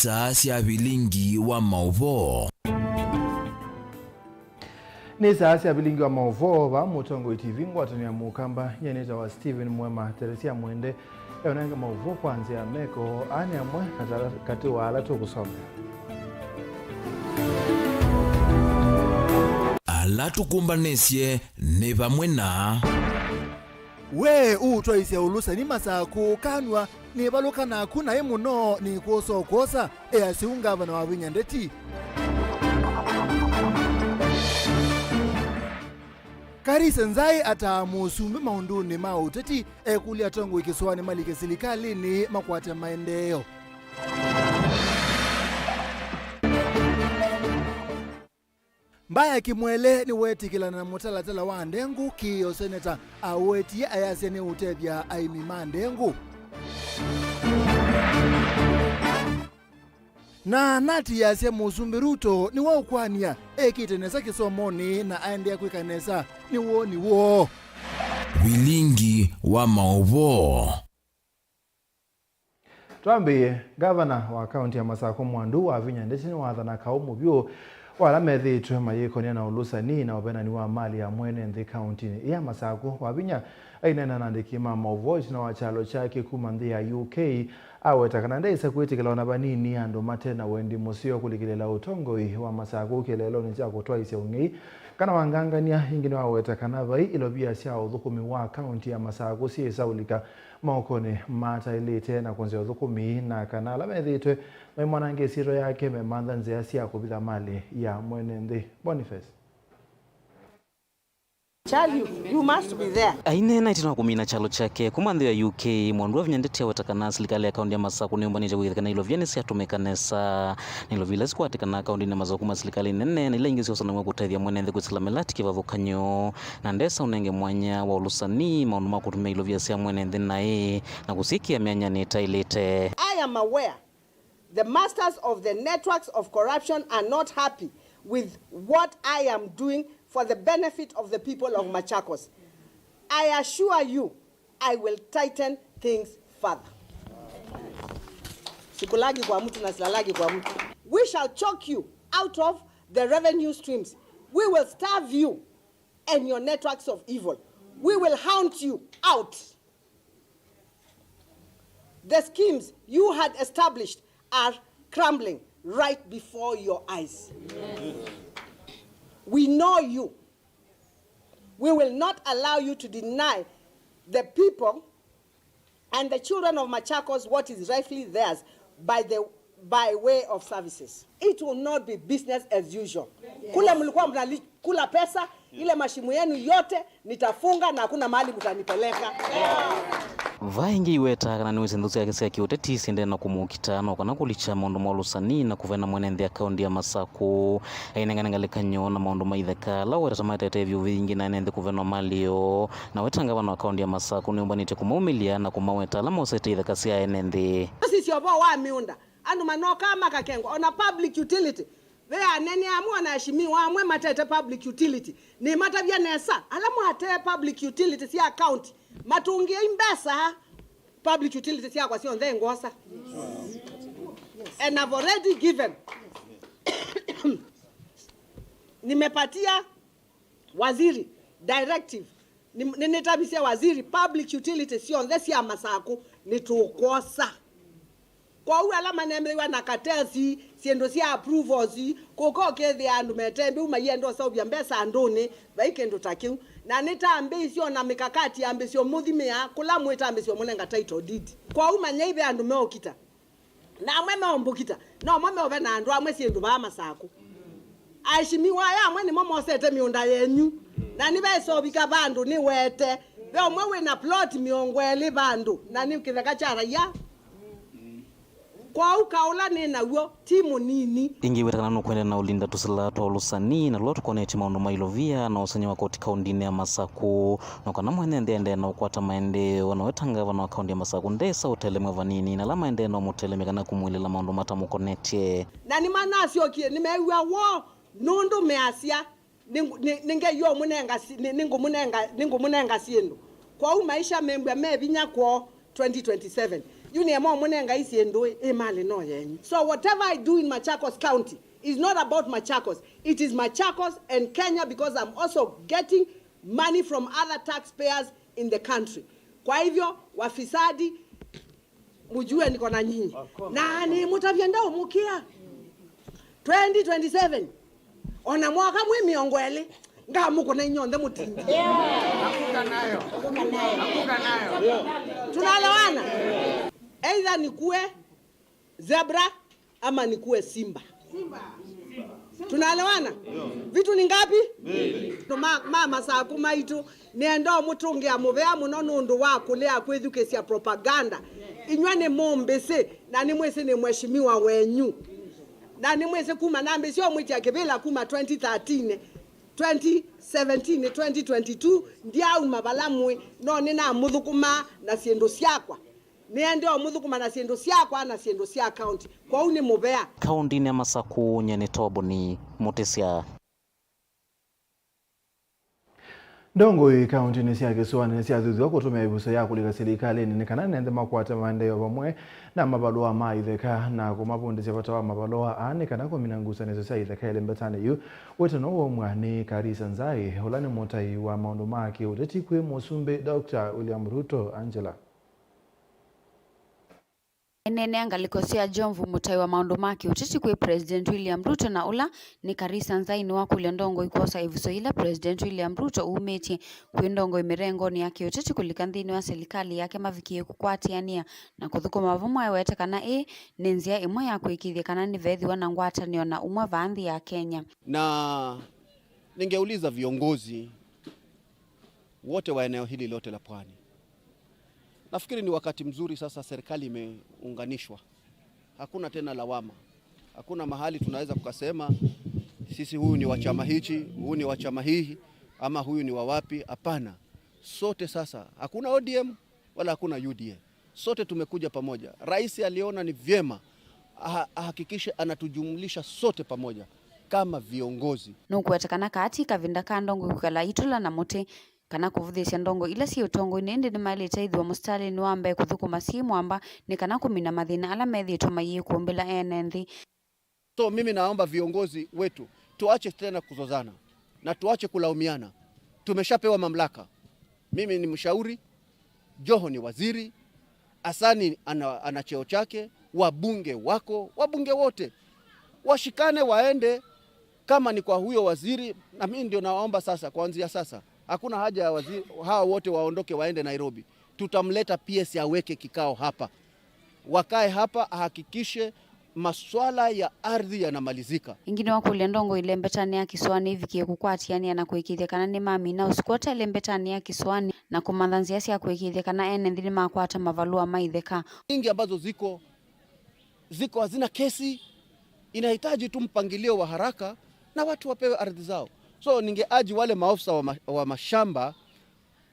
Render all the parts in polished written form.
saa cia bilingi wa mauvo. Ni saa cia bilingi wa mauvo wa Mutongo TV ngwatania mukamba yeneta wa Steven Mwema Teresia Mwende yonanga mauvo kwanzia meko ani amwe kati wala tukusoma. Ala tukumbanesye ne bamwe na we utwaise ulusa ni masaku kanwa ni baluka na kuna emuno ni koso kosa asiunga bana wabinya ndeti Karisa nzai ata musumbi maunduni mauteti kulia tongo ikiswani malike silikali ni makwata maendeleo. Mbaya kimwele ni weti kila na mutalatala wa ndengu kiyo seneta aweti ayase ni utebya aimima ndengu. Na nati yase musumbi Ruto ni waukwania kitenesa kisomoni na aendea kuikanesa ni wo. bilingi wa mauvo. Tuambie gavana wa kaunti ya Masako Mwandu wa Vinya ndetini wathana kaumu byo wala methitwe mayikonia na ulusani na wabena ni wa mali ya mwene nthi kaunti ya Masako wa Vinya ainena nandikima mauvo na wachalo chake kumanthi ya UK awetakana ndaisa kwitikila na banini andu matena wendi musio kulikilela utongoi wa Masako kelelo ni cha kutwaisya ungei kana wangangania ingine wawetakana vai ilobia sia uthukumi wa kaunti ya Masako si saulika maokone mata ilite na kwanza uthukumi na kana la methitwe mwanange siro yake memandha nzia sia kubitha mali ya mwene nthi. Boniface Charlie, you must be there. Ainena itina kumina chalo chake kumandhi ya UK mwandu wa vinyandeti ya watakana serikali ya kaunti ya Masako ni umbanija kuhithikana ilo vyenesi atumekanesa na ilo vile siku watikana kaunti na Masako kuma serikali nene na ila ingisi osana mwa kutaithia mwene nthi kusilamelati kivavukanyo na ndesa unenge mwanya wa ulusani maundu makutumia ilo vyasi ya mwene nthi na kusikia mianya ni tailite. I am aware the masters of the networks of corruption are not happy with what I am doing for the benefit of the people of Machakos. I assure you, I will tighten things further. Sikulagi kwa mtu na silalagi kwa mtu. We shall choke you out of the revenue streams. We will starve you and your networks of evil. We will hound you out. The schemes you had established are crumbling right before your eyes. We know you. We will not allow you to deny the people and the children of Machakos what is rightfully theirs by way of services. It will not be business as usual. Kule mlikuwa mnakula pesa, ile mashimu yenu yote nitafunga na hakuna mahali mtanipeleka. Vaingi iweta kana niwese nduzi ya kisi ya kioteti sinde na kumukita na wakana kulicha maundu maulusani na kuvena mwene nthi ya kaundi ya Masako ainenganengalekany'o na maundu maitheka la weta tamatete vyu vingi na nthi kuvena malio na wetanga wana wa kaundi ya Masako ni umbanite kumaumilia na kumaweta la mausete itheka siya ene nthi. Sisi yobo wa miunda andu manoka makakengo on a public utility. Wea nene amu anaheshimiwa amwe matete public utility. Ni matabia nesa. Alamu ate public utility siya county. Matungia imbesa public utility siya kwa siyo ndhe ngosa. And I've already given. Nimepatia waziri directive. Ninetabisia waziri public utility siyo ndhe siya Masako nitukosa. Kwa uwe alama nemewa na katesi, siendo siya approvals, koko kezi andu metembe, yendo saubia mbesa andone, waikendo takiu. Na nita ambesio na mikakati ambesio muthimea, kula mweta ambesio mwenenga title deed. Kwa uwe nyeibe andu meo kita. Na mweme ombukita. Na mweme ovena andu amwe siendo ba Masako. Aishimiwa ya mweni momo sete miunda yenyu. Na nibe sobika bandu ni wete. Weo mwewe na plot miongweli bandu. Na ni ukitheka chara ya. Kwa ukaula nena uo timu nini ingi wetakana nukwenda na ulinda tusila twa ulusani na luotu koneti maundu mailovia na usanyi wa koti kaundini ya Masako na kana mwene ndende na ukwata maendeo na wetanga wana wa kaundi ya Masako ndesa utelemwe vanini na la maendeo na umutelemeka na kumwilila maundu matamu koneti na ni manasi okie nimewa wo nundu measia ninge yo munenga ningu munenga siendo kwa maisha membwa mebinya kwa 2027 You need more money and guys no. So whatever I do in Machakos County is not about Machakos. It is Machakos and Kenya because I'm also getting money from other taxpayers in the country. Kwa hivyo wafisadi mujue niko na nyinyi. Na ni mutavyenda umukia 2027 ona mwaka mwe miongwele nga muko na nyonde mutindi. Akuka nayo. Tunalawana. Either nikuwe zebra ama nikuwe simba. Tunalawana? Vitu ni ngapi? Mama saa kumaitu niendo mutungi ya muvea munonundu wa kulea kwethukesia propaganda. Inywane mombese na nimwese ni mheshimiwa wenyu. Na nimwese kuma nambe sio mwiti ya kebela kuma 2013 2017 2022 ndia umabalamwe no nina muthukuma na siendo siakwa. Niende omuthukuma na siendo siakwa na siendo sia county. Kwa uni muvea. Kaunti ni Masaku Nyanetobo ni Mutesia. Ndongo hii kaunti ni cia Gĩcũa cia thutha kutumia ibuso ya kulika serikali ni kana nende makwata maendeleo pamwe na mabaloa ma itheka na kumabundisha bata wa mabaloa ani kana kumina ngucanio cia itheka ile mbetane yu wetano omwa ni Karisa Nzai holani mutai wa maundu make uteti kwi musumbi Dr. William Ruto Angela. Nene angaliko cia Jomvu mutai wa maundu make uteti kwi President William Ruto na ula ni Karisa Nzai ni wa kule Ndongo ikosa ivuso ila President William Ruto umetie kwi Ndongo imirengo ni yake uteti kulika nthini wa serikali yake mavikie kukwatiania na kuthukuma mavumwa wete kana ni nzia imwe ya kuikithia kana ni vethiwa na ngwatanio na umwe vaanthi ya Kenya. Na ningeuliza viongozi wote wa eneo hili lote la Pwani. Nafikiri ni wakati mzuri sasa, serikali imeunganishwa. Hakuna tena lawama. Hakuna mahali tunaweza kukasema sisi huyu ni wa chama hichi, huyu ni wa chama hii ama huyu ni wa wapi. Hapana. Sote sasa, hakuna ODM wala hakuna UDA. Sote tumekuja pamoja. Rais aliona ni vyema ahakikishe anatujumlisha sote pamoja kama viongozi. Nukuetekana kati kavinda ka Ndongo kukala itula na muti kana kuvudhisha Ndongo ila si utongo inende ni mali taithwa mustari ni wambe kuthukuma simu amba ni kana kumina mathina ala methi tumaye kuombela enenthi. So mimi naomba viongozi wetu tuache tena kuzozana na tuache kulaumiana. Tumeshapewa mamlaka. Mimi ni mshauri, Joho ni waziri, Asani ana cheo chake, wabunge wako, wabunge wote washikane waende kama ni kwa huyo waziri. Na mimi ndio naomba sasa, kuanzia sasa hakuna haja ya waziri hao wote waondoke waende Nairobi. Tutamleta PS aweke kikao hapa, wakae hapa, ahakikishe maswala ya ardhi yanamalizika. Ingine wa kule Ndongo ile mbetani ya Kiswani ivikie kukwatiania na kuikithia kana ni mami na usikota ile mbetani ya Kiswani na kumandhanzia sia kuikithia kana enenthini makwata mavalua maitheka nyingi ambazo ziko hazina kesi. Inahitaji tu mpangilio wa haraka na watu wapewe ardhi zao. So ningeaji wale maofisa wa mashamba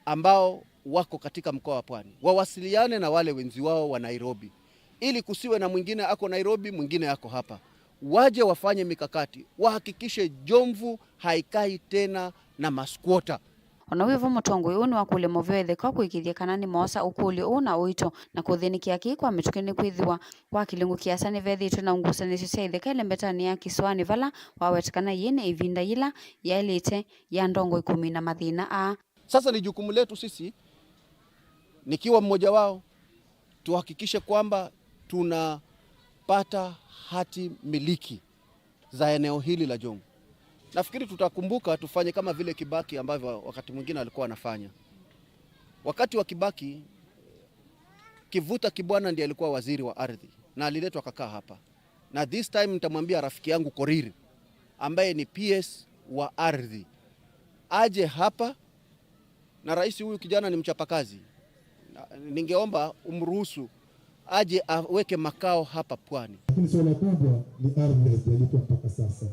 ambao wako katika mkoa wa Pwani wawasiliane na wale wenzi wao wa Nairobi, ili kusiwe na mwingine ako Nairobi mwingine ako hapa. Waje wafanye mikakati, wahakikishe Jomvu haikai tena na maskwota. Ona wivu mutongo uyu ni wa kule movyo etheka kuikithia kana ni mosa ukuli una uito na kuthinikia ki kwa mitukeni kwithiwa kwa kilingu kiasa ni vethitwe na ngusani cia itheka ile mbetani ya Kiswani vala wawetekana yene ivinda ila yailite ya Ndongo 10 na mathina. Sasa ni jukumu letu sisi, nikiwa mmoja wao, tuhakikishe kwamba tunapata hati miliki za eneo hili la Jomvu. Nafikiri tutakumbuka tufanye kama vile Kibaki ambavyo wakati mwingine alikuwa anafanya. Wakati wa Kibaki, Kivuta Kibwana ndiye alikuwa waziri wa ardhi na aliletwa akakaa hapa. Na this time nitamwambia rafiki yangu Korir ambaye ni PS wa ardhi aje hapa, na rais huyu kijana ni mchapakazi. Ningeomba umruhusu aje aweke makao hapa Pwani. Lakini swala kubwa ni ardhi haijalipo mpaka sasa.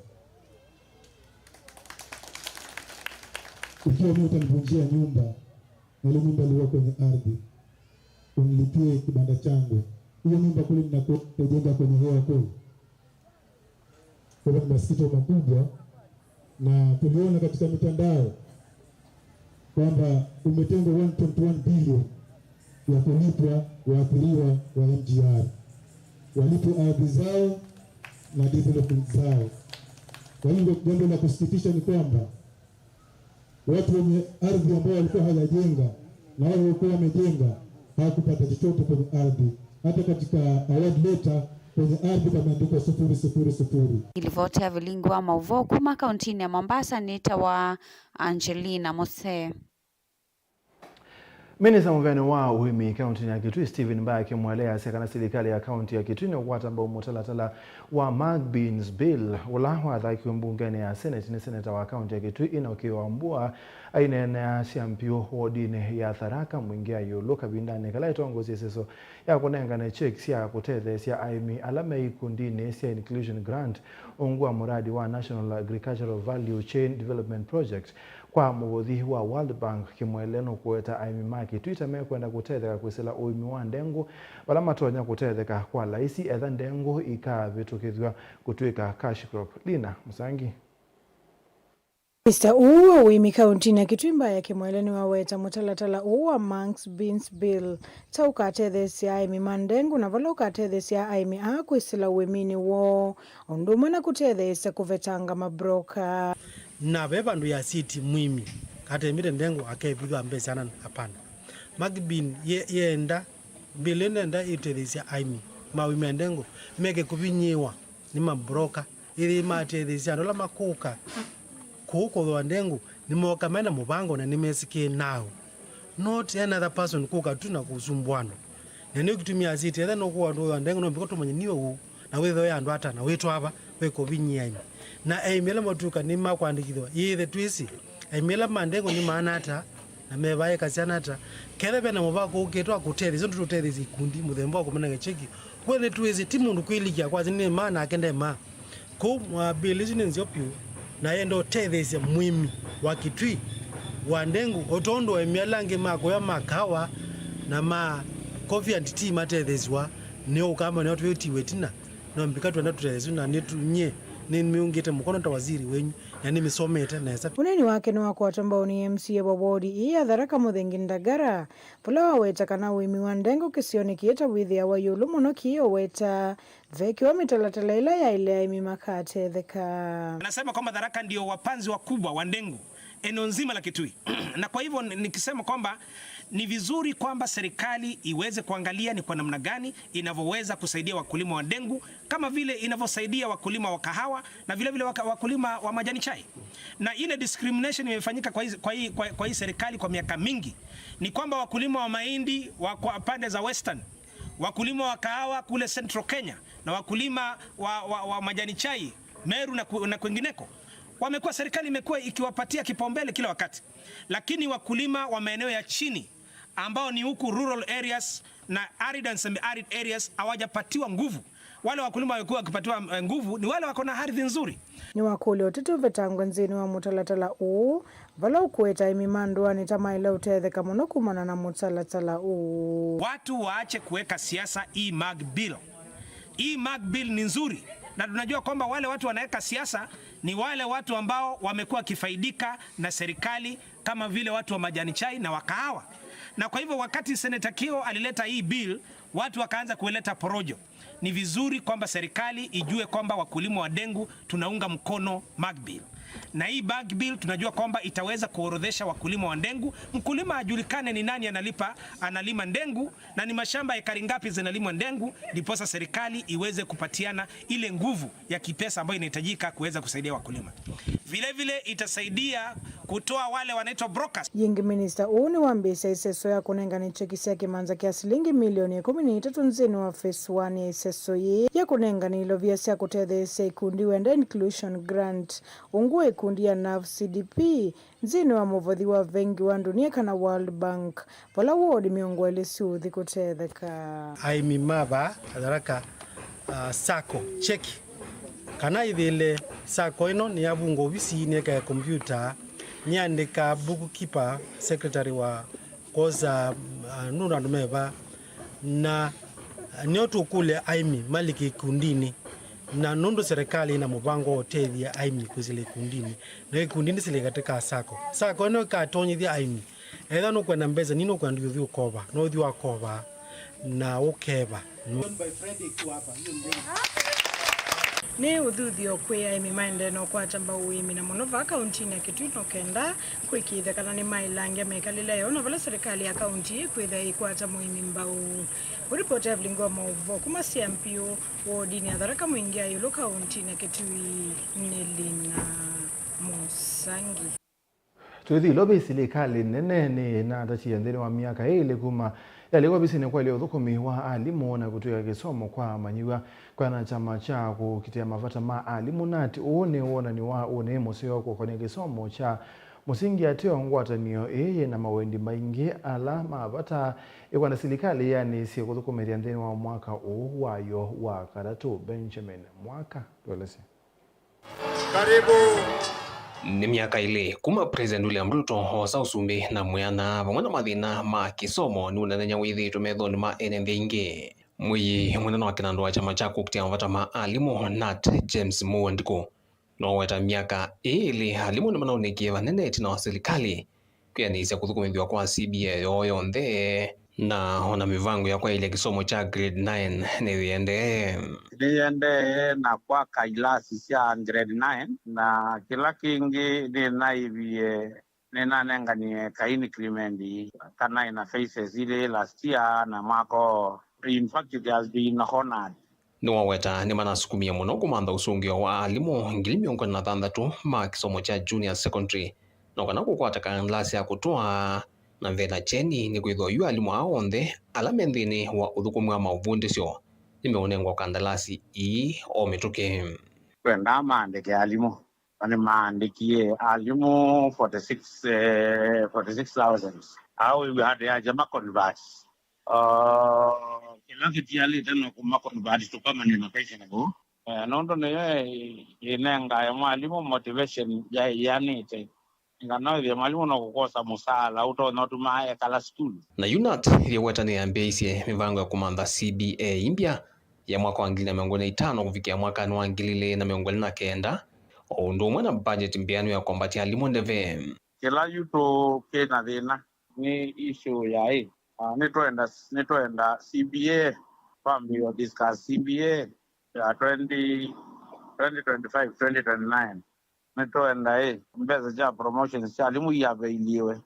Ukiwa mimi utanivunjia nyumba, na ile nyumba iliyo kwenye ardhi, unilipie kibanda changu, hiyo nyumba kule mnakojenga kwenye hewa kule. Kwa masikito makubwa, na tuliona katika mitandao kwamba umetengwa 1.1 bilioni ya kulipwa waathiriwa wa MGR, walipwe ardhi zao na development zao. Kwa hivyo jambo la kusikitisha ni kwamba watu wenye ardhi ambao walikuwa hawajajenga na wale walikuwa wamejenga hawakupata chochote kwenye ardhi. Hata katika award letter kwenye ardhi pameandikwa 000. Ilivotea vilingwa mauvo kuma kauntini ya Mombasa nita wa Angelina Mose. Minista muvene wa uhimi kaunti ya Kitui Stephen Mbaye akimwelea sekana serikali ya kaunti ya Kitui na kuwata ambao mutalatala wa Magbins Bill ula wathaki mbungeni ya Senate ni seneta wa kaunti ya Kitui inokiwambua aina ya shampio wodini ya Tharaka mwingia yulu kabindani kala itongozi seso ya kunengana checks ya kutethesya aimi alame ikundini ya inclusion grant ungua muradi wa National Agricultural Value Chain Development Project kwa mugodhi wa World Bank kimweleno kuweta aimi maki Twitter mekwenda kutetheka kwisila uimi wa ndengu wala matonya kutetheka kwa laisi etha ndengu ikavitukithwa kutwika cash crop. Lina Musangi. Mr. Uwa uimi kauntini ya Kitui Mbaye kimweleni waweta mutalatala uwa Magbins Bill tauka atethesya aimi mandengu na vala ukatethesya aimi akwisila uimini wo onduma na kutethesya kuvetanga mabroka na bebandu ya city mwimi kate mire ndengo akebiga mbesana hapana Magbin yenda bilene nda itethesya aimi mawimi ndengo meke kubinyiwa ni mabroka ili matethesya ndola makuka kuko wa ndengu ni moka mena mubango na nimesikie nao not another person kuka tuna kusumbwana nene kutumia city then okuwa ndo wa ndengu no bikoto manye niwe u na wetho ya ndo ata na wetu aba weko binyiani na emela matuka ni makwandikithwa yithe twisi emela mandengo ni manata na mebaye kasianata kele bena mubako uketwa kutere zo tutere zikundi muthemba kumena ngecheki kwene twisi timundu kwilikia kwa zini mana akende ma ko mwabilizi nzopyo na yendo tethesya mwimi wa Kitui wa ndengu otondo emyalange mako ya makawa na ma coffee and tea matetheswa ne ukama ne otweti wetina no mbikatwa ndatutelezwa na netunye ni miungite mukono ta waziri wenyu na ni misometa na esa uneni wake ni wako atambao ni MCA wa wodi iya Tharaka Muthingi Ndagara pula waweta kana uimi wa ndengu kisioni kieta withia wa yulu muno kiyo weta veki wa mitalatala ila ya ile imi makatetheka. Anasema kwamba Tharaka ndio wapanzi wakubwa wa ndengu eneo nzima la Kitui na kwa hivyo nikisema kwamba ni vizuri kwamba serikali iweze kuangalia ni kwa namna gani inavyoweza kusaidia wakulima wa ndengu kama vile inavyosaidia wakulima wa kahawa na vile vile wakulima wa majani chai. Na ile discrimination imefanyika kwa hii serikali kwa miaka mingi ni kwamba wakulima wa mahindi wa pande za Western, wakulima wa kahawa kule Central Kenya na wakulima wa majani chai Meru na kwingineko wamekuwa serikali imekuwa ikiwapatia kipaumbele kila wakati, lakini wakulima wa maeneo ya chini ambao ni huku rural areas na arid and semi-arid areas hawajapatiwa nguvu. Wale wakulima walikuwa wakipatiwa nguvu ni wale wako na ardhi nzuri. Ni wakuli otitu vetangwa nzini wa mutalatala uu vala ukueta imimandua ni tamaila utetheka muno kumana na mutalatala uu. Watu waache kuweka siasa hii Mag Bill. Hii Mag Bill ni nzuri na tunajua kwamba wale watu wanaweka siasa ni wale watu ambao wamekuwa kifaidika na serikali kama vile watu wa majani chai na wakahawa. Na kwa hivyo wakati Senator Kio alileta hii bill, watu wakaanza kuleta porojo. Ni vizuri kwamba serikali ijue kwamba wakulima wa ndengu tunaunga mkono Mag Bill. Na hii Mag Bill tunajua kwamba itaweza kuorodhesha wakulima wa ndengu. Mkulima ajulikane ni nani analima ndengu na ni mashamba ekari ngapi zinalimwa ndengu, ndiposa serikali iweze kupatiana ile nguvu ya kipesa ambayo inahitajika kuweza kusaidia wakulima. Vile vile itasaidia kutoa wale wanaitwa brokers. Yingi minister uni wambisa iseso ya kunenga ni chekisi ya kimanza kia shilingi milioni 13 nzini wa phase 1 ya iseso ye ya kunenga ni ilovia siya kutethesya ikundi wenda inclusion grant ungue ikundi ya NAV CDP nzini wa muvodhi wa vengi wa dunia kana World Bank pala wodi miongo elisiuthi kutetheka aimi maba Tharaka sako cheki kana ithile sako ino ni abungo ofisi ni ka computer nyandika bookkeeper secretary wa koza nuna ndumeba na nyoto kule aimi maliki kundini na nondo serikali na mubango hoteli ya aimi kuzile kundini na kundini sile katika sako ino ka tonyithia aimi Either no kwenda mbeza nino kwenda uthi ukoba no uthi wakoba na ukeba ni uthuthio kwia imi maende no kwachamba uimi na muno va kaunti ya Kitui no kenda kwikitha kana ni mailangia mekalile yo no vala serikali ya kaunti kwitha ikwacha muimi mbau uripoti avlingwa mauvo kuma CMPO wodi ni Tharaka Mwingi yulo kaunti ya Kitui Nelina Musangi tuthi lobe serikali nene ni na tachi ndeni wa miaka ile kuma yalikuwa bisi ni kwa leo thukumi wa alimu na kutoa kisomo kwa manyiwa kwa na chama cha kukitia mavata ma alimu nati uone ni wa une museo kwa kwenye kisomo cha musingi atio ngwatanio na mawendi maingi ala mavata ikwa na serikali yani si kuthukumiria ndeni wa mwaka wayo wa karatu Benjamin mwaka dolesi karibu ni miaka ile kuma President William Ruto hosa usumbi na mwana vamwana mathina ma kisomo ni unanenya withi tumethoni ma ene ingi mwi mwana wa kinando wa chama cha kukitia mavata ma alimu Nat James Muwandiko no weta miaka ile alimu ni manaonikie vanene tina wa serikali kia ni isia kuthukumithwa kwa CBA yoyo nthe na ona mivango ya kwa ile kisomo cha grade 9 niende na kwa kailasi cia grade 9 na kila kingi ni naivie nena nenganie ka increment kana ina faces ile last year na mako in fact it has been honored no weta ni manasukumia muno kumanda usungio wa alimu ngili miongo na thandatu ma kisomo cha junior secondary no kana kukwata kanlasi ya kutoa na vena cheni ni kwithwa yu alimu aonthe ala menthini wa uthukumu wa mauvundisyo nimeonengwa kandalasi o mituke kwenda maandike alimu ani maandikie alimu 46,000 au we had ya jama convert kila kitu ali tena kuma convert to kama ni na pesa ngo nondo ne inenga ya mwalimu motivation ya nite ngana vya mwalimu na kukosa musala uto notuma kala school na unit ile wetani ambesie mivango ya kumanda CBA impya ya mwaka wa 2025 kufikia mwaka wa 2029 ndo mwana budget mbiano ya kombatia alimu ndeve kila yuto kena thina ni issue ya nitoenda CBA family discuss CBA ya 2025 2029 nitoenda mbeza ja promotion si alimu yaveiliwe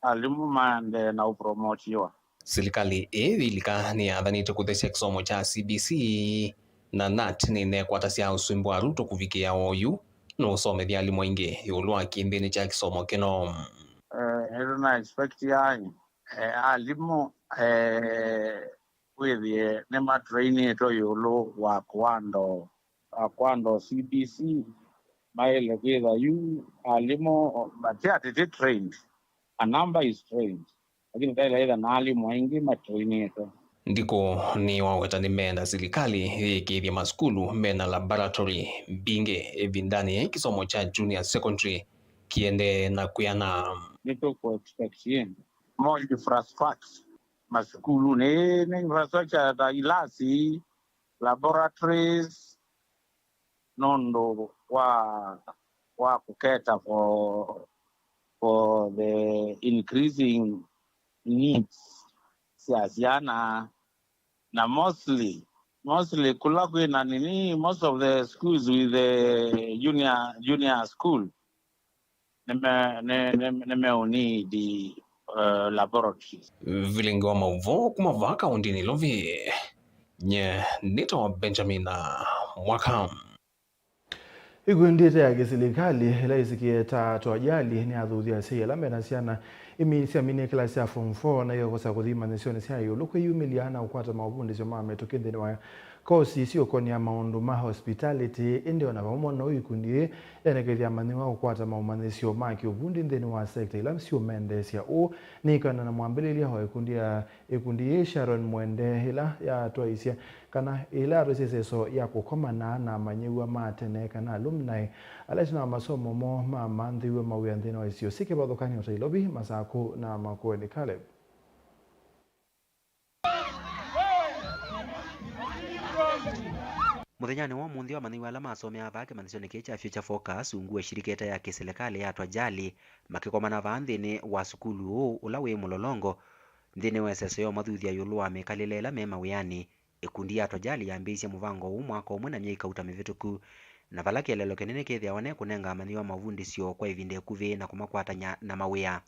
alimu mande na upromotiwa serikali ilika ni adhanite kuthesha kisomo cha CBC na Nat ni nekwatasia usumbu wa Ruto kufikia oyu no usomethia alimu ingi yulwa kimbini cha kisomo kino na expect yani alimu withie ne matraini to yulu wa kwando CBC maile kwitha yu alimu batiati trained a number is trained lakini kaila na alimu wengi matraini to ndiko ni waweta ni menda serikali ikithia maskulu mena laboratory binge evindani kisomo cha junior secondary kiende na kuyana nito kwa expectation more infrastructure maskulu ne infrastructure da ilasi laboratories nondo wa kuketa for the increasing needs siasiana na mostly kula kwina nini most of the schools with the junior school neme the laboratories vilingo mauvo kumava kaunti ni lovi nye nito Benjamin mwaka igundite ya serikali ila isikie tatu ajali ni adhuthia sia la menasiana imisiamini klasi ya form 4 na hiyo kosa kuthima nesione sia yo lukwe yumiliana ukwata mavundi sio mama tukende wa kosi sio koni ya maundu ma hospitality ndio na pamoja na ikundi yanekethia maniwa ukwata maumanisio maki ubundi ndeni wa sector ila sio mendesia o nikana na mwambelelia ho ikundi Sharon Mwende ila ya toisia kana ila roseseso ya kukomana na manyiwa matene kana alumni alashina masomo mo mama ndhiwe mawiyandeni wa isio sike badokani utailobi masako na makueni Caleb Muthenyani wa munthi wa manthi wala masome avake manthisioni cha Future Focus ungue shiriketa ya kiserikali ya Twajali makikomana vanthini wa sukulu uu ula wi mulolongo nthini wa SSO mathuthia yulu wa mikalile mema wiyani. Ikundi ya Twajali yambiisye muvango uu mwaka umwe na myaka uta mivituku na vala kielelo kinene kithiawa ne kunenga manthi wa mavundisyo kwa ivinda ikuvi na kumakwatanya na mawia.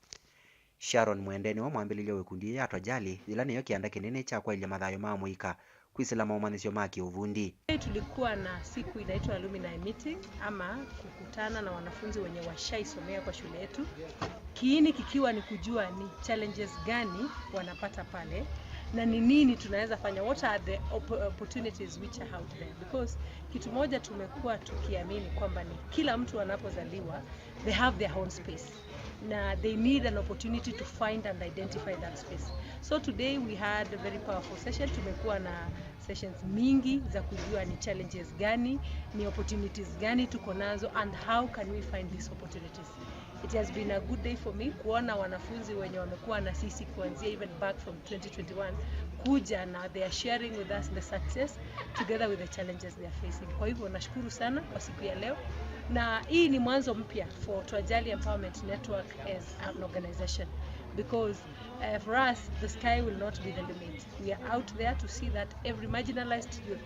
Sharon Mwendeni wa mwambililyo wikundi ya Twajali ila niyo kianda kinene cha kwa ilya mathayo ma muika kwisila maumanisyo ma kiuvundi. Tulikuwa na siku inaitwa alumni meeting ama kukutana na wanafunzi wenye washaisomea kwa shule yetu. Kiini kikiwa ni kujua ni challenges gani wanapata pale na ni nini tunaweza fanya, what are the opportunities which are out there, because kitu moja tumekuwa tukiamini kwamba ni kila mtu anapozaliwa they have their own space na they need an opportunity to find and identify that space. So today we had a very powerful session. Tumekuwa na sessions mingi za kujua ni challenges gani, ni opportunities gani tuko nazo and how can we find these opportunities. It has been a good day for me kuona wanafunzi wenye wamekuwa na sisi kuanzia even back from 2021 kuja na they are sharing with us the success together with the challenges they are facing. Kwa hivyo nashukuru sana kwa siku ya leo, na hii ni mwanzo mpya for Twajali Empowerment Network as an organization, because for us the sky will not be the limit. We are out there to see that every marginalized youth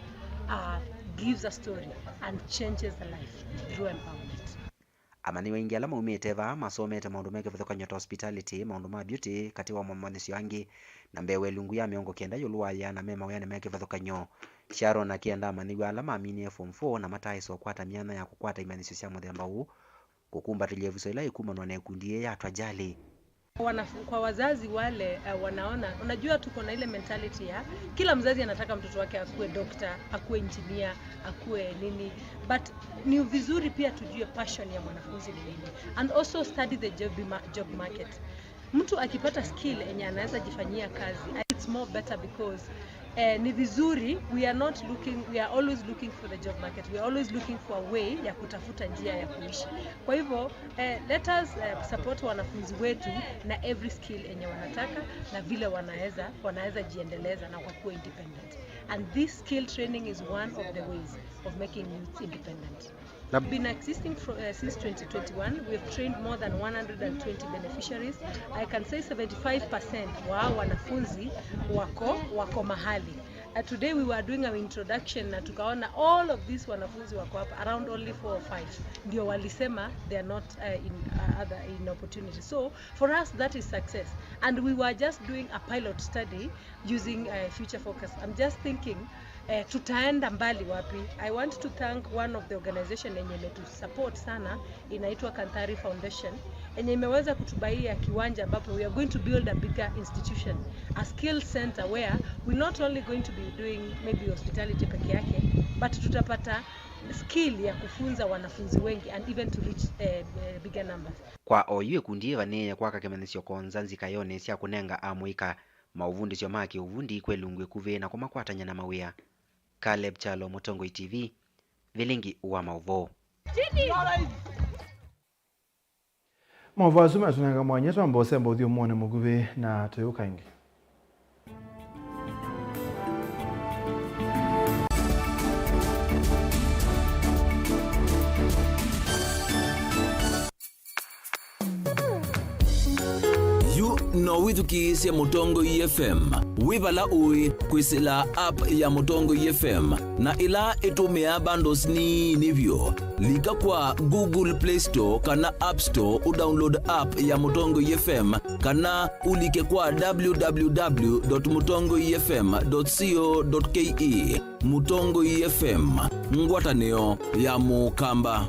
gives a story and changes the life through empowerment. Amani wengi ala maumite va masomete maundu meke vithukanyo ta hospitality, maundu ma beauty kati wa mamanisyo angi na mbewe lungu ya miongo kenda yuluwaya na mema wayane meke vithukanyo. Sharon akienda amani ala maaminie form 4 na mataiso kwata miana ya kukwata imanisyo cia muthemba huu kukumbatilia viso ila ikumanwa na ikundi ya Twajali. Kwa wazazi wale wanaona, unajua tuko na ile mentality ya kila mzazi anataka mtoto wake akuwe doctor, akuwe engineer, akuwe nini, but ni vizuri pia tujue passion ya mwanafunzi ni nini and also study the job market. Mtu akipata skill yenye anaweza jifanyia kazi, it's more better because ni vizuri, we are always looking for the job market, we are always looking for a way ya kutafuta njia ya kuishi. Kwa hivyo let us support wanafunzi wetu na every skill yenye wanataka na vile wanaweza jiendeleza na kuwa independent, and this skill training is one of the ways of making youth independent. We've been existing since 2021. We've trained more than 120 beneficiaries. I can say 75% wa wanafunzi wako mahali. Today we were doing an introduction na tukaona all of these wanafunzi wako hapa, around only 4 or 5 ndio walisema they are not in opportunity. So for us that is success, and we were just doing a pilot study using Future Focus. I'm just thinking tutaenda mbali wapi. I want to thank one of the organization yenye imetu support sana, inaitwa Kanthari Foundation, yenye imeweza kutubaia kiwanja ambapo we are going to build a bigger institution, a skill center where we not only going to be doing maybe hospitality peke yake, but tutapata skill ya kufunza wanafunzi wengi and even to reach bigger numbers. Kwa oyu kundi vane kwa kakemenisyo konzanzi kayone cia kunenga amuika mauvundisyo make uvundi kwelungwe kuve na kumakwatanya na mawia. Caleb Chalo, Mutongo TV, Vilingi wa Mauvo. Mauvo asuma tunanga mwanyeto ambao sembo uthio mwone muguve na toyuka ingi. No withukisya Mutongo FM wibala ui kwisila app ya Mutongo FM na ila itumia bundles ni nivyo lika kwa Google Play Store kana App Store udownload app ya Mutongo FM kana ulike kwa www.mutongofm.co.ke. Mutongo FM, ngwatanio ya mukamba.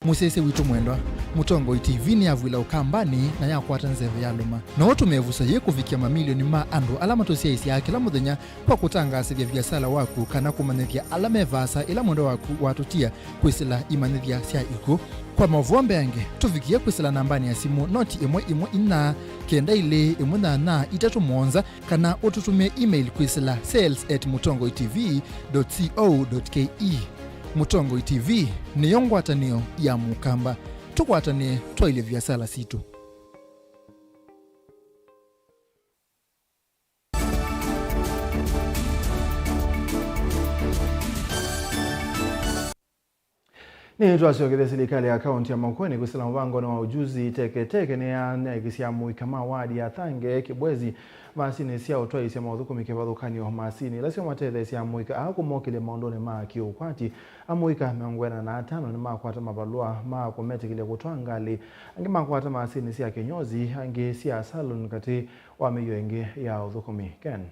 musese witu mwendwa Mutongo TV ni avwila ukambani na yakwata nzeve ya luma no tumevusa ye kufikia mamilioni ma andu alama tosia isi ya kila muthenya kwa kutangasa vya biasala waku kana kumanithia alama vasa ila mwendo waku watutia kwisila imanithia sia iko kwa mavombe yange tufikia kwisila nambani ya simu noti imwe ina kenda ile imwe na itatu monza kana ututumia email kwisila sales@mutongoitv.co.ke. Mutongo TV ni yongwatanio ya mukamba tukwatane twaile vyasala situ. Ni twasiogele serikali ya kaunti ya Makueni kusila mpango na ujuzi teke ni ya muikama wadi ya Thange Kibwezi masini sia utwa isia maudhuku kibadhukanio masini lasio matele isia muika akumokile maondone maa kiukwati amuika meongwena na atano ni maa kuwata mabalua maa kumete kile kutwangali angi maa kuwata masini sia kenyozi angi sia salon kati wameyo ingi ya udhukumi Ken.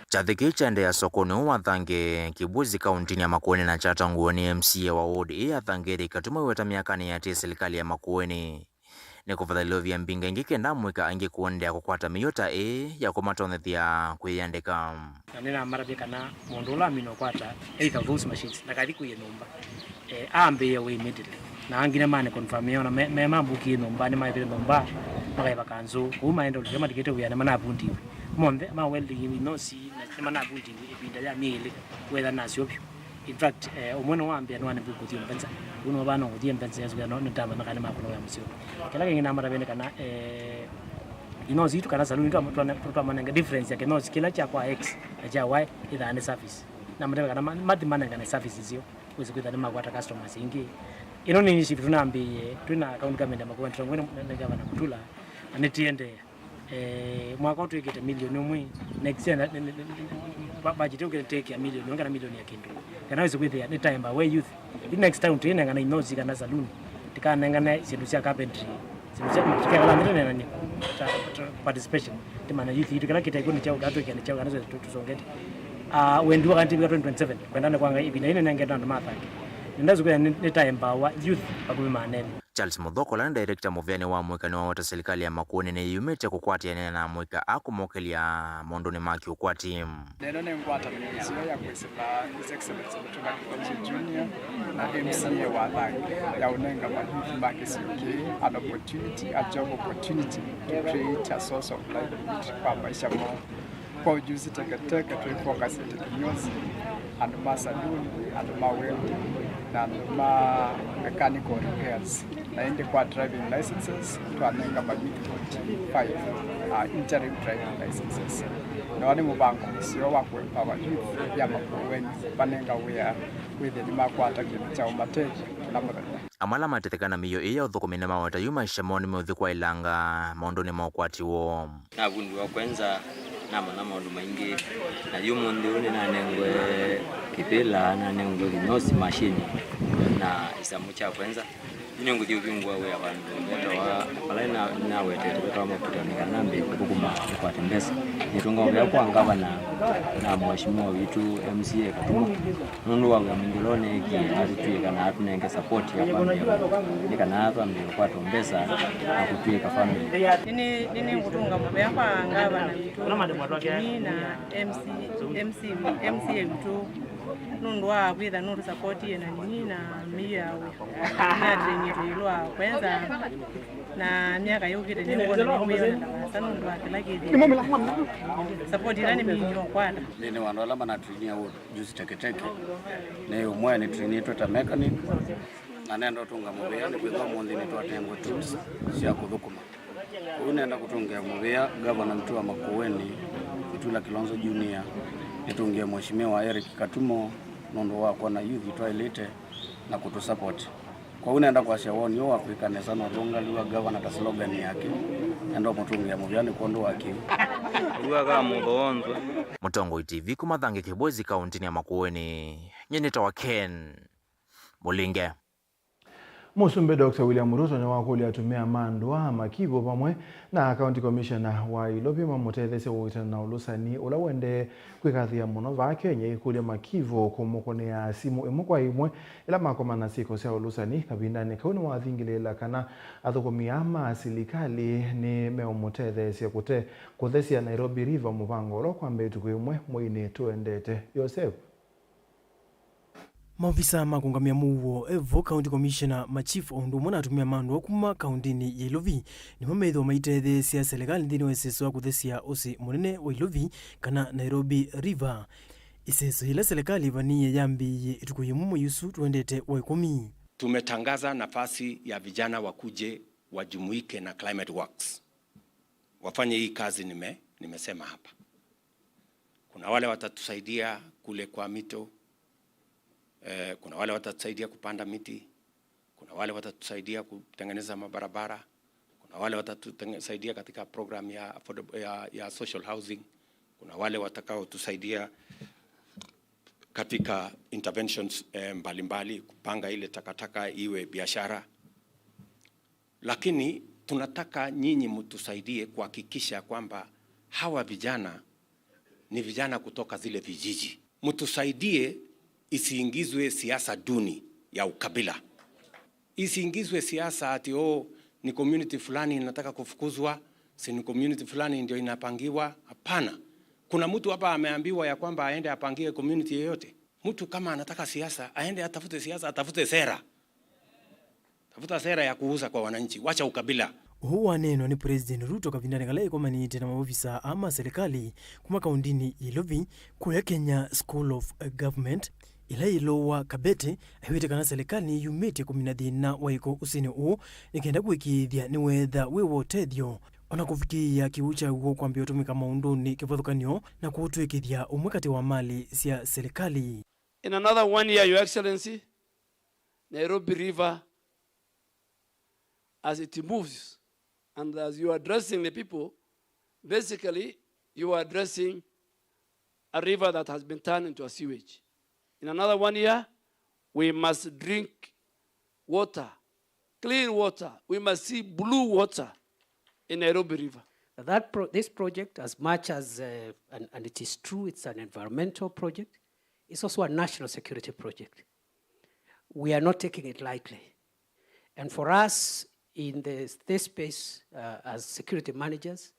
Chathiki chende ya sokoni wa Thange Kibwezi kauntini ya Makueni na chatanguoni MCA wa wodi ya Thange katuma weta miakani ya serikali ya Makueni ni kufadhalilo vya mbinga ingi kenda mwika angi kuondea kukwata miyota ya kumatonethia kuyandeka nina marabika na mondola mino kwata either those machines na kadhi kuye nomba ambe ya way immediately na angina mane confirm yona me mambuki nomba ni maivile nomba makaiba kanzo kumaenda ulema dikete uyana mana bundi monde ma welding no si na mana bundi ibinda ya miele whether nasopyo in fact umwana wambia nwane buku tiyo mpenza uno bana ngudi mpenza yazo no ntama nakane makono ya musio kila ngina marabene kana zitu kana saluni kama mtu manenga difference yake no kila cha kwa x na cha y ida ane service na mtaka kana mati manenga na service zio uweze kuita ma kwa customers ingi ni shift tunaambie tuna account government amakuwa ntongwe na gavana Mutula anetiende mwaka wetu ikite milioni mwi next year budget yake take ya milioni ngana milioni ya kindu kana wezi kuithia ni time by youth the next time tena ngana inozi kana saluni tikana ngana sedusia carpentry sedusia mtikia kala ndene nani participation timana youth itikana kitaikoni chao gato kiani chao kana tusongete wendu kanti 2027 kwenda kwanga ibina ine nangeta ndo mathaki ndazo kwa ni time by youth bakume manene. Charles Mudhokola director muvyani wa mweka ni wa serikali ya Makueni ni yumete kukwati ya na mweka akumokelia mondoni maki ukwati neno ne ngwata mnyezio ya kwesela his excellence kutoka kwa junior na MCA wa Thange ya unenga youth market an opportunity, a job opportunity to create a source of livelihood kwa maisha mo kwa ujuzi teke to focus on kinyozi and masaluni and welding na mechanical repairs na ende kwa driving licenses twanenga youth 5 interim driving licenses na wale mubango sio wa kuempower youth ya Makueni banenga wea within makwata kitu cha umateke na mudhana amala matetekana miyo iya uthukumine mawata yuma shamoni mwithikwa ilanga maondoni maukwati wo na bundu wa kwenza na maundu maingi na yumundi uni na nengwe kipila na nengwe kinyosi mashini na isamu cha kwenza ningu diugingwa we abantu beta wa palaina na wete beta wa maputani kanambe kubuma kwa tembesa nitunga wa kwa gavana na mheshimiwa wetu MCA Katumo nundu wa mingilone ki atituika na atunenge support ya family nikana hapa mbi kwa tembesa na kutuika family nini kutunga mbea kwa gavana wetu na MCA wetu nundu wa kwitha nundu support ye na nini na miyawe na training ilwa kwanza na miaka yokite ni ngona ni mwiyo na sana nundu wa kila kitu support ile ni minyo kwata ni wandu alama na training au juzi teke na yo mwa ni training tota mechanic na nendo tunga mubea ni kwitha mundi ni twatengo tools cia kuthukuma unaenda kutungia mubea gavana mtu wa Makueni Itula Kilonzo Junior nitungia mheshimiwa Eric Katumo nondo wako na youth toilet na kutusupport kwa unaenda kwa shawoni yo Afrika ne sana longa liwa governor ta slogan yake ndo mutungia muvyani kondo wake duwa kama mudonzo Mutongo TV kuma Thange Kibwezi kauntini ya Makueni nyeneta wa Ken Mulinge Musumbe Dr. William Ruto ni wakuli atumia mandwa makibo pamwe na County Commissioner wa Ilobi mamutethese witana na ulusani ula wende kwikathia muno vakenya ikulia makivo kumukonea simu imukwa imwe ila makomana siko sia ulusani kabindani kauni wathingilela kana athukumia ama silikali ni meomutethese kuthesia Nairobi River mupango lo kwambe tukwimwe mwini tuendete Yosef. Maofisa makungamia muwo evo County Commissioner machief ondu mwana atumia mandu kuma kaundini ya Ilovi ni mametho maitethese sia serikali ndini weseso wa kuthesia osi munene wa Ilovi kana Nairobi River. Iseso ila serikali vaniye yambi itukuyimumu yusu tuendete wa 10. Tumetangaza nafasi ya vijana wakuje wajumuike na Climate Works. Wafanye hii kazi nimesema hapa. Kuna wale watatusaidia kule kwa mito. Kuna wale watatusaidia kupanda miti, kuna wale watatusaidia kutengeneza mabarabara, kuna wale watatusaidia katika program ya social housing, kuna wale watakao tusaidia katika interventions mbalimbali kupanga ile takataka iwe biashara. Lakini tunataka nyinyi mtusaidie kuhakikisha kwamba hawa vijana ni vijana kutoka zile vijiji. Mtusaidie isiingizwe siasa duni ya ukabila. Isiingizwe siasa ati ni community fulani inataka kufukuzwa, si ni community fulani ndio inapangiwa. Hapana. Kuna mtu hapa ameambiwa ya kwamba aende apangie community yoyote. Mtu kama anataka siasa, aende atafute siasa, atafute sera. Tafuta sera ya kuuza kwa wananchi, wacha ukabila. Huwa neno ni President Ruto kavindane kala kwa manite na maofisa ama serikali kuma kaundini Ilovi kuya Kenya School of Government ila ilowa kabete ahiwete kana serikali ni yumete kuminathina waiko usini uu nikenda kuikithia ni wetha wiwo tethio ona kufikia kiucha ugo kwambia utumika maunduni kivathukanio na kutuikithia umwekati wa mali sia serikali. In another 1 year, Your Excellency, Nairobi River, as it moves and as you are addressing the people, basically you are addressing a river that has been turned into a sewage. In another 1 year, we must drink water, clean water. We must see blue water in Nairobi River. This project, as much as, and it is true, it's an environmental project, it's also a national security project. We are not taking it lightly. And for us, in this space, as security managers,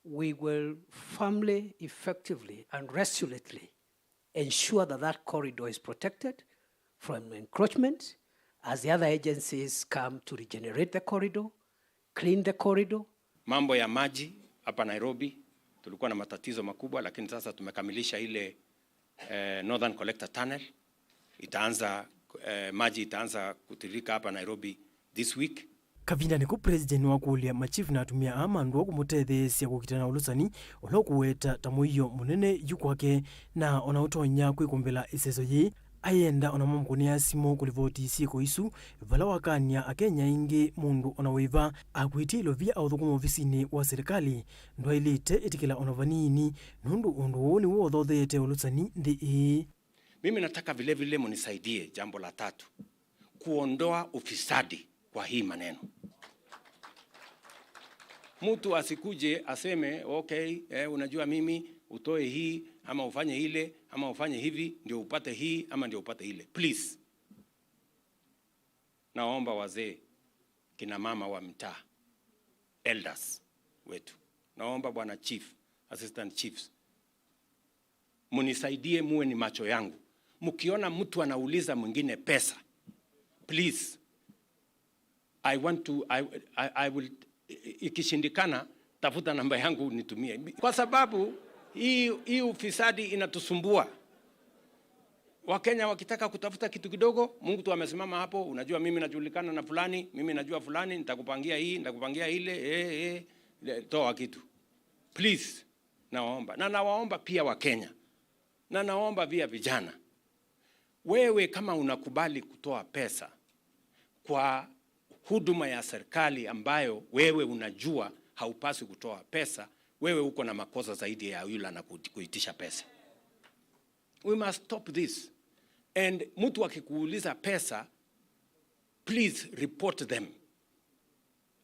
we will firmly, effectively, and resolutely ensure that that corridor is protected from encroachment as the other agencies come to regenerate the corridor, clean the corridor. Mambo ya maji hapa Nairobi tulikuwa na matatizo makubwa, lakini sasa tumekamilisha ile Northern Collector Tunnel. Maji itaanza kutirika hapa Nairobi this week. Kavindani ku president wa kulia machief na atumia amandu okumutethesia kukitana ulusani olokuweta tamuiyo munene yukwake na onautonya kwikumbela iseso yi ayenda onamamkunia simo kulivoti siko isu vala wakania akenya ingi mundu onawiva akwiti Ilovia authukumu ofisini wa serikali ndwailite itikila onavanini nundu unduuni wothothete ulusani ndi. Mimi nataka vile vile munisaidie jambo la tatu, kuondoa ufisadi kwa hii maneno. Mtu asikuje aseme okay, unajua mimi utoe hii ama ufanye ile ama ufanye hivi ndio upate hii ama ndio upate ile. Please. Naomba wazee, kina mama wa mtaa, elders wetu. Naomba bwana chief, assistant chiefs, munisaidie, muwe ni macho yangu. Mkiona mtu anauliza mwingine pesa, please, I will, ikishindikana tafuta namba yangu nitumie. Kwa sababu hii ufisadi inatusumbua. Wakenya wakitaka kutafuta kitu kidogo, Mungu tu amesimama hapo, unajua mimi najulikana na fulani, mimi najua fulani, nitakupangia hii, nitakupangia ile, toa kitu. Please, naomba. Na nawaomba pia Wakenya. Na naomba pia vijana. Wewe kama unakubali kutoa pesa kwa huduma ya serikali ambayo wewe unajua haupaswi kutoa pesa, wewe uko na makosa zaidi ya yule na kuitisha pesa. We must stop this. And mtu akikuuliza pesa, please report them.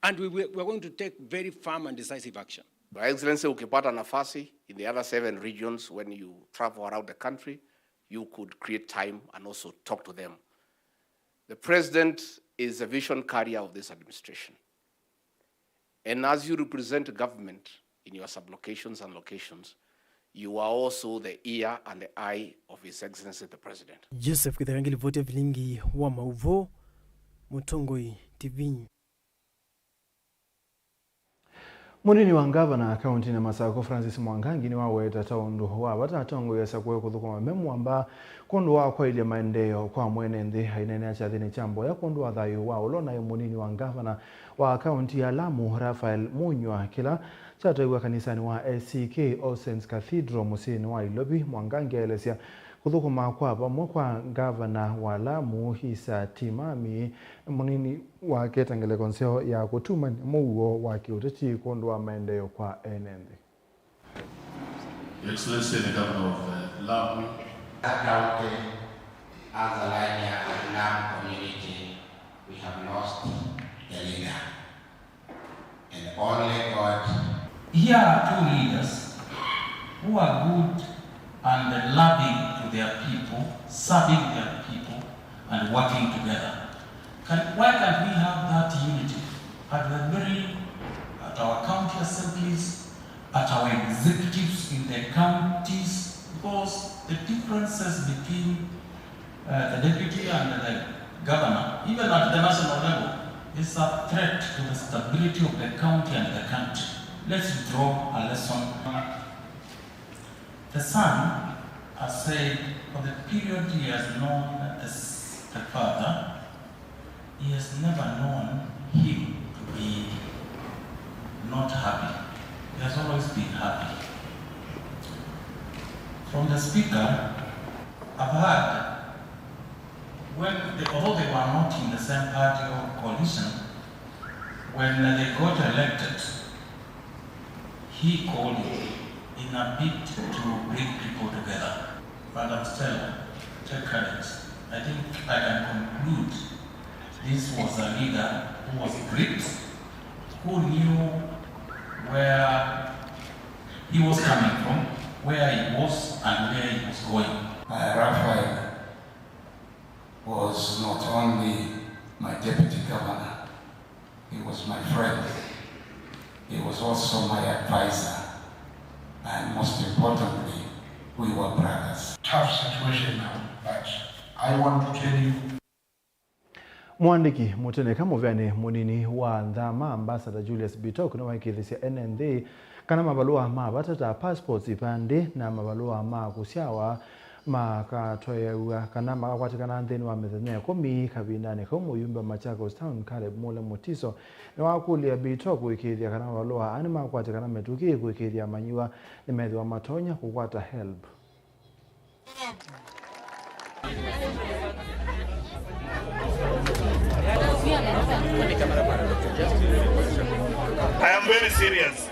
And we're going to take very firm and decisive action. Your Excellency, ukipata nafasi in the other 7 regions, when you travel around the country, you could create time and also talk to them. The President is a vision carrier of this administration. And as you represent government in your sublocations and locations, you are also the ear and the eye of His Excellency the President. Joseph Kitharangili vote vilingi wa Mauvo, Mutongoi TV. Munini wa ngavana kaunti na Masako Francis Mwangangi ni waweta taundu wa batatongo yesa kwe kuthukuma memu amba kundu wa kwa ile maendeleo kwa mwenende hainene acha thini chambo ya kundu wa thayu wa ulona munini wa ngavana wa kaunti ya Lamu Rafael Munywa kila chataiwa kanisani wa SCK All Saints Cathedral musini wa Ilobi. Mwangangi aelezea kuthukuma kwa pamwe kwa gavana wa Lamu Hisa Timami munini wa ketangele konseo ya kutuma muo wa kiuteti kundu wa maendeleo kwa enende. Excellency the Governor of Lamu, County, Azalania and Lamu community, we have lost a leader. And only God. Here are 2 leaders who are good and loving to their people, serving their people, and working together. Why can't we have that unity at our county assemblies, at our executives in the counties? Because the differences between the deputy and the governor, even at the national level, is a threat to the stability of the county and the country. Let's draw a lesson. The son has said for the period he has known the father, he has never known him to be not happy. He has always been happy. From the speaker, I've heard although they were not in the same party or coalition, when they got elected, he called in a bid to bring people together. Madam Stella, take courage. I think I can conclude this was a leader who was great, who knew where he was coming from, where he was, and where he was going. Raphael was not only my deputy governor, he was my friend. He was also my advisor. And most importantly, we were brothers. Tough situation now, but I want to tell you. Mwandiki Muteneka Muvyane munini wa Ndama Ambassador Julius Bitok na waikithisia NND kana mabalua ma batata passports ipande na mabalua ma kusyawa makatoyewa kana makwatikana nthini wa mithenya 10 kabindani kwa muyumba Machakos Town Caleb Mule Mutiso ni wakulia Bitok kuikithia kana mabalua ani makwatikana metuki kuikithia manyiwa ni methi wa matonya kukwata help. I am very serious.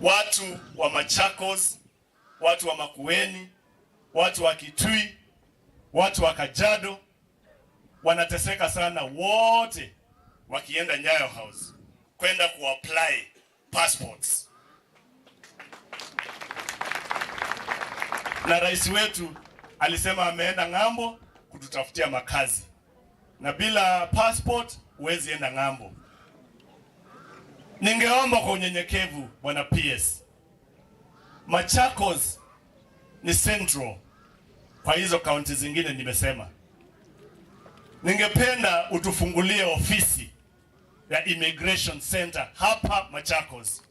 Watu wa Machakos, watu wa Makueni, watu wa Kitui, watu wa Kajiado wanateseka sana, wote wakienda Nyayo House kwenda kuapply passports. Na rais wetu alisema ameenda ng'ambo kututafutia makazi. Na bila passport huwezi enda ng'ambo. Ningeomba kwa unyenyekevu Bwana PS, Machakos ni central kwa hizo kaunti zingine nimesema. Ningependa utufungulie ofisi ya Immigration Center hapa Machakos.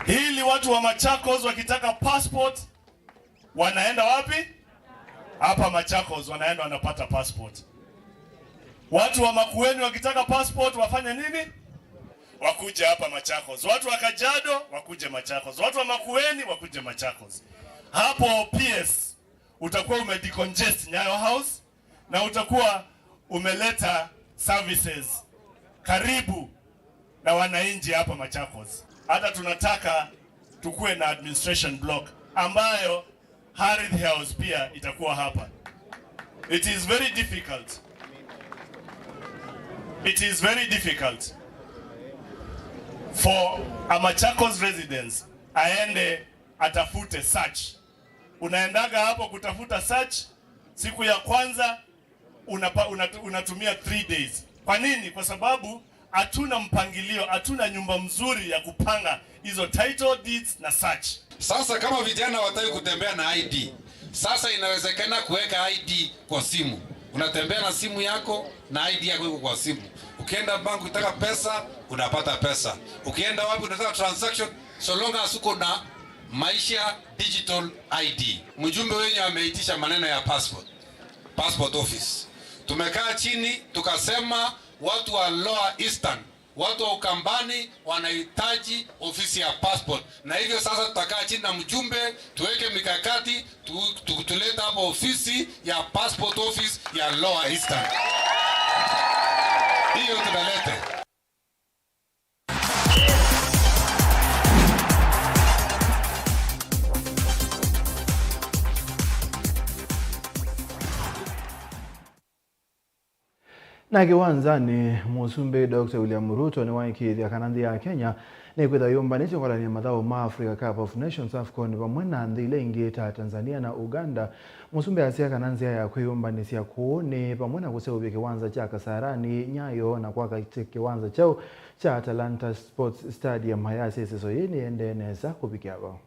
Hili watu wa Machakos wakitaka passport wanaenda wapi? Hapa Machakos wanaenda wanapata passport. Watu wa Makueni wakitaka passport wafanye nini? Wakuje hapa Machakos. Watu wa Kajiado wakuje Machakos. Watu wa Makueni wakuje Machakos. Hapo PS utakuwa umedecongest Nyayo House na utakuwa umeleta services karibu na wananchi hapa Machakos. Hata tunataka tukue na administration block ambayo Harith House pia itakuwa hapa. It is very difficult. It is very difficult for a Machakos residents aende atafute search. Unaendaga hapo kutafuta search, siku ya kwanza unatumia 3 days. Kwa nini? Kwa sababu hatuna mpangilio, hatuna nyumba mzuri ya kupanga hizo title deeds na search. Sasa kama vijana wataki kutembea na ID, sasa inawezekana kuweka ID kwa simu. Unatembea na simu yako na ID yako iko kwa simu. Ukienda bank unataka pesa, unapata pesa. Ukienda wapi unataka transaction, so long as uko na Maisha digital ID. Mjumbe wenyewe ameitisha maneno ya passport office. Tumekaa chini tukasema watu wa Lower Eastern, watu wa Ukambani wanahitaji ofisi ya passport, na hivyo sasa tutakaa chini na mjumbe tuweke mikakati tuleta hapo ofisi ya passport office ya Lower Eastern. Hiyo tunaleta. Na kiwanzani musumbe Dr. William Ruto ni waikithia kanandi ya Kenya ni kwitha yumbanite kwa ni mathao ma Africa Cup of Nations AFCON pamwe na nthi ile ingi ta Tanzania na Uganda. Musumbe asia kananzi ya kwiyumbanisia kuone pamwe na kuseuvya kiwanza cha Kasarani Nyayo na kwa kiwanza chao cha Atalanta Sports Stadium hayasi seso yini ende neza kupikia bao.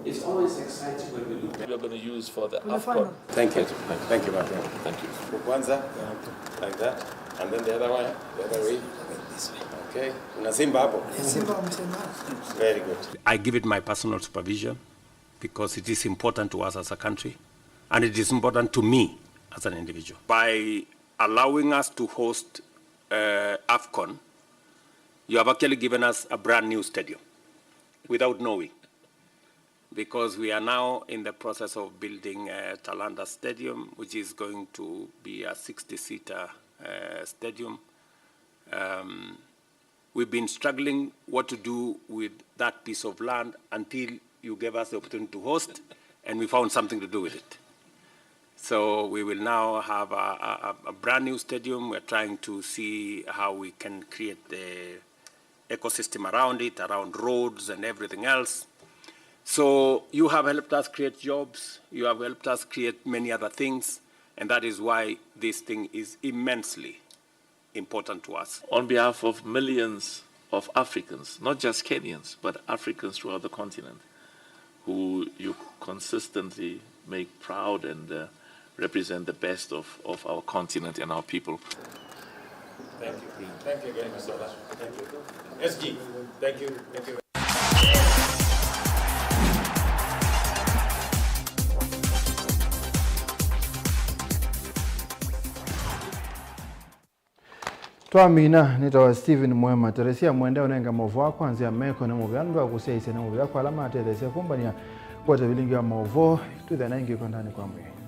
It's always exciting when we look at we are going to use for the AFCON. Thank you. Thank you, Martin. Thank you. Kwanza, like that, and then the other way, the other way. This way. Okay. Una Simba hapo? Very good. I give it my personal supervision because it is important to us as a country, and it is important to me as an individual. By allowing us to host AFCON, you have actually given us a brand new stadium without knowing, because we are now in the process of building Talanta Stadium, which is going to be a 60-seater stadium. We've been struggling what to do with that piece of land until you gave us the opportunity to host, and we found something to do with it. So we will now have a brand new stadium. We're trying to see how we can create the ecosystem around it, around roads and everything else. So you have helped us create jobs, you have helped us create many other things, and that is why this thing is immensely important to us. On behalf of millions of Africans, not just Kenyans, but Africans throughout the continent, who you consistently make proud and represent the best of our continent and our people. Thank you. Thank you again, Mr. Ola. Thank you. SG, thank you. Thank you. Twamina nitawa Steven Mwema teresia mwendeo nenga movu wako anzia meko na muvyandwa kusia ise na muvyako alama atethesia kumbania kwa tevilingi wa movu tuitha na ingi kwa ndani kwa mwe.